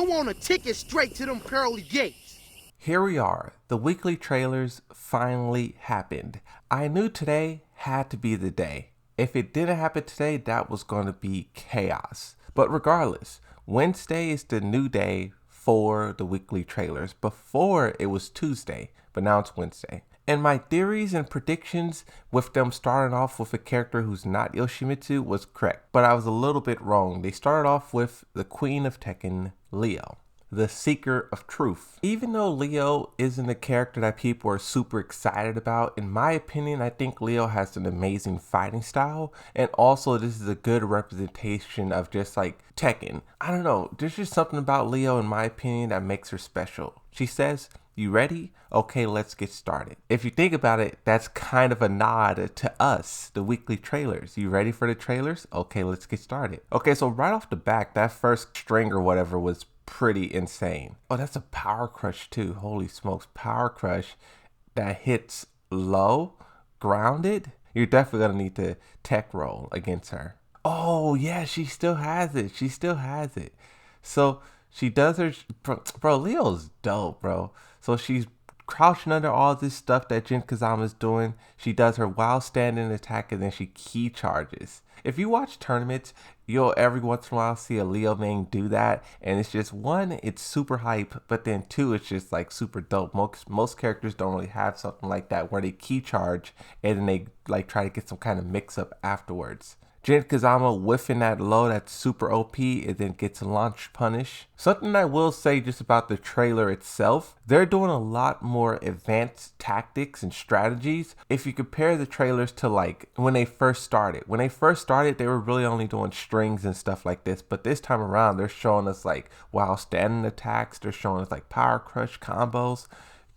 want a ticket straight to them pearly gates. Here we are. The weekly trailers finally happened. I knew today had to be the day. If it didn't happen today, that was going to be chaos. But regardless, Wednesday is the new day for the weekly trailers. Before it was Tuesday, but now it's Wednesday. And my theories and predictions with them starting off with a character who's not Yoshimitsu was correct. But I was a little bit wrong. They started off with the Queen of Tekken, Leo, the Seeker of Truth. Even though Leo isn't a character that people are super excited about, in my opinion, I think Leo has an amazing fighting style. And also this is a good representation of just like Tekken. I don't know, there's just something about Leo in my opinion that makes her special. She says, "You ready? Okay, let's get started." If you think about it, that's kind of a nod to us, the weekly trailers. You ready for the trailers? Okay, let's get started. Okay, so right off the back, that first string or whatever was pretty insane. Oh, that's a power crush too. Holy smokes, power crush that hits low, grounded. You're definitely gonna need to tech roll against her. Oh yeah, she still has it. She still has it. So she does her, bro, Leo's dope, bro. So she's crouching under all this stuff that Jin Kazama's doing. She does her wild standing attack and then she key charges. If you watch tournaments, you'll every once in a while see a Leo main do that. And it's just, one, it's super hype, but then two, it's just like super dope. Most characters don't really have something like that where they key charge and then they like try to get some kind of mix up afterwards. Jin Kazama whiffing that low, that's super OP, and then gets a launch punish. Something I will say just about the trailer itself, they're doing a lot more advanced tactics and strategies. If you compare the trailers to like when they first started. When they first started, they were really only doing strings and stuff like this. But this time around, they're showing us like wild standing attacks. They're showing us like power crush combos,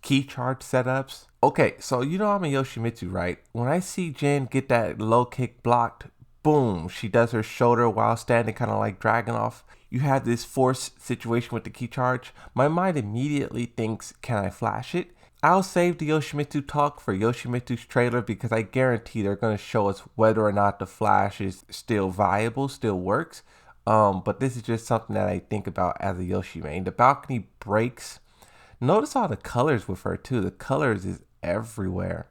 key charge setups. Okay, so you know I'm a Yoshimitsu, right? When I see Jin get that low kick blocked, boom, she does her shoulder while standing, kind of like dragging off. You have this force situation with the key charge. My mind immediately thinks, can I flash it? I'll save the Yoshimitsu talk for Yoshimitsu's trailer because I guarantee they're going to show us whether or not the flash is still viable, still works. But this is just something that I think about as a Yoshi main. The balcony breaks. Notice all the colors with her too. The colors is everywhere.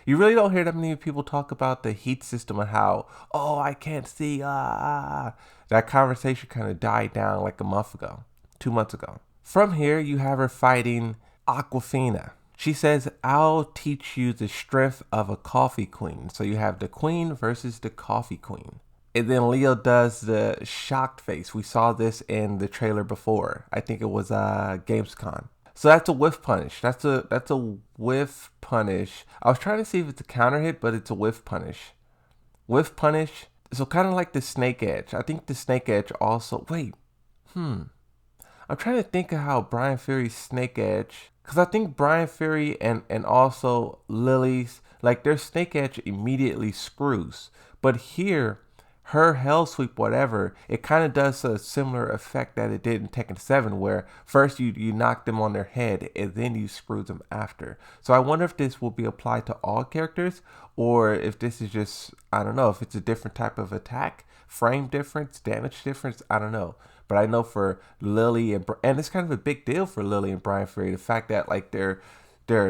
You really don't hear that many people talk about the heat system and how, oh, I can't see, That conversation kind of died down like a month ago, 2 months ago. From here, you have her fighting Aquafina. She says, "I'll teach you the strength of a coffee queen." So you have the queen versus the coffee queen. And then Leo does the shocked face. We saw this in the trailer before. I think it was Gamescom. So that's a whiff punish. That's a whiff punish. I was trying to see if it's a counter hit, but it's a whiff punish. Whiff punish. So kind of like the snake edge. I think the snake edge also. Wait. I'm trying to think of how Brian Fury's snake edge. Because I think Brian Fury and also Lily's, like their snake edge immediately screws. But here, her hell sweep, whatever, it kind of does a similar effect that it did in Tekken 7, where first you knock them on their head and then you screw them after. So I wonder if this will be applied to all characters, or if this is just, I don't know, if it's a different type of attack, frame difference, damage difference, I don't know. But I know for Lily and it's kind of a big deal for Lily and Brian Fury, the fact that like their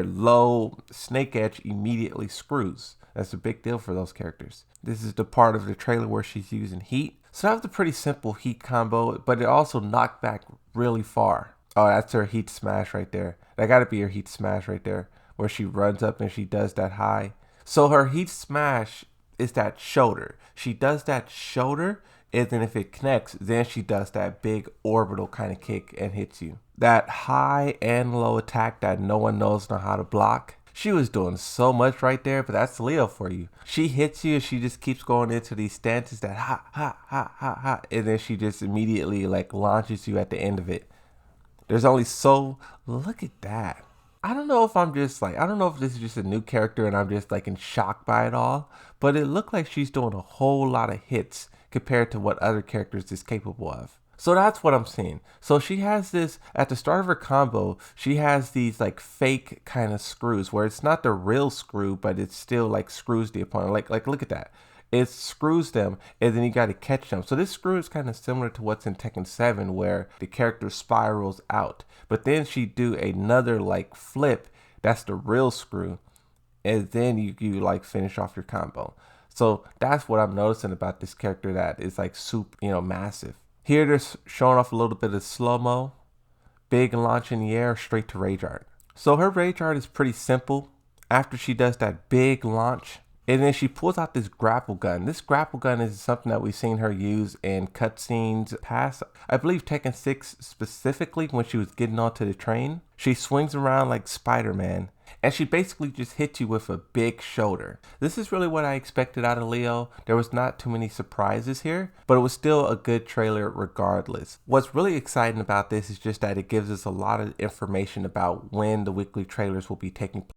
low snake edge immediately screws. That's a big deal for those characters. This is the part of the trailer where she's using heat. So that was a pretty simple heat combo, but it also knocked back really far. Oh, that's her heat smash right there. That gotta be her heat smash right there, where she runs up and she does that high. So her heat smash is that shoulder. She does that shoulder, and then if it connects, then she does that big orbital kind of kick and hits you. That high and low attack that no one knows how to block. She was doing so much right there, but that's Leo for you. She hits you and she just keeps going into these stances that ha, and then she just immediately like launches you at the end of it. There's only so, look at that. I don't know if I don't know if this is just a new character and I'm just like in shock by it all, but it looked like she's doing a whole lot of hits compared to what other characters is capable of. So that's what I'm seeing. So she has this, at the start of her combo, she has these like fake kind of screws where it's not the real screw, but it still like screws the opponent. Like look at that. it screws them and then you got to catch them. So this screw is kind of similar to what's in Tekken 7 where the character spirals out. But then she do another like flip, that's the real screw, and then you like finish off your combo. So that's what I'm noticing about this character, that is like super, massive. Here they're showing off a little bit of slow-mo, big launch in the air, straight to rage art. So her rage art is pretty simple. After she does that big launch, and then she pulls out this grapple gun. This grapple gun is something that we've seen her use in cutscenes past. I believe Tekken 6 specifically, when she was getting onto the train. She swings around like Spider-Man, and she basically just hits you with a big shoulder. This is really what I expected out of Leo. There was not too many surprises here, but it was still a good trailer regardless. What's really exciting about this is just that it gives us a lot of information about when the weekly trailers will be taking place.